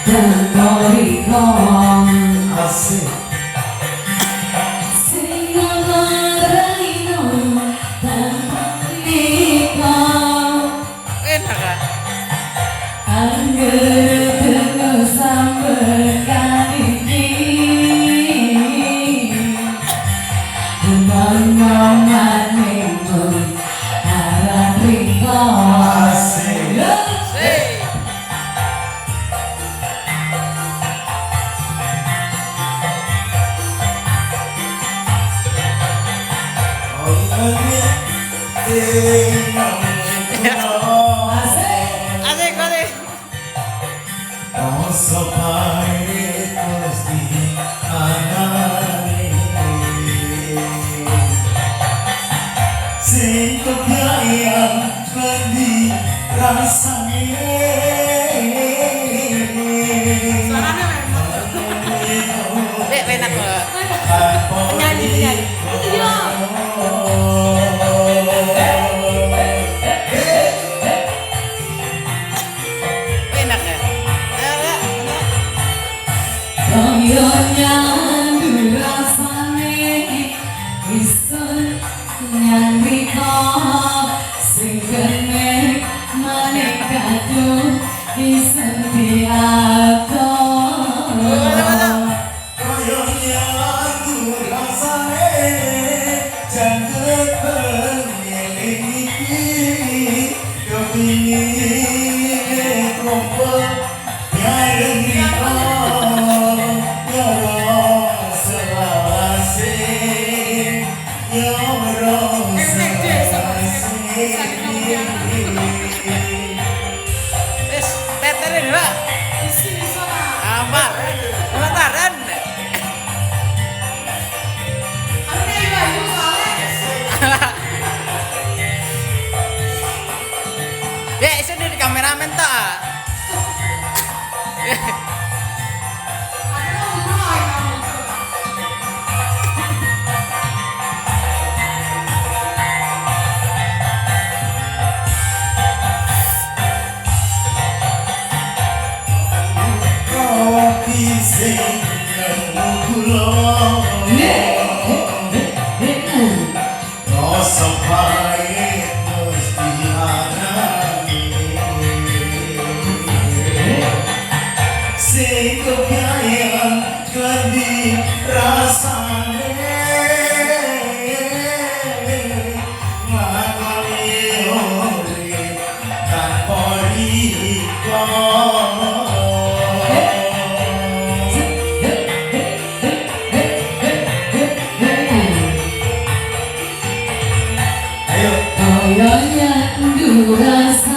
Tentoriko asik sing ngaraino tentoriko enak kan? anggere dengo sampekan iki ngomong-ngomane mun arep riko asik Sih. Ongnya Asik kali. Oh sapait mesti anane sing kebayang kendi rasane Suaranya memang. Dek enak kok. penyanyi iya Enak ya? Enak. Kaya nyandu rasane isun nyandika sing kene manik kadung isun diatur koyonya aku rasane jangkep pengen iki kepingin kumpul bareng riko nyoro selawase nyoro selawase Wis, teterin, Mbak. Ampar. Kebakaran. Dek, sini di kameramen tak? kopi sing kula rasa pahit mesti anane sing kebayang kendi rasane ngakoni urip tanpa riko ayo kaya nyandu rasane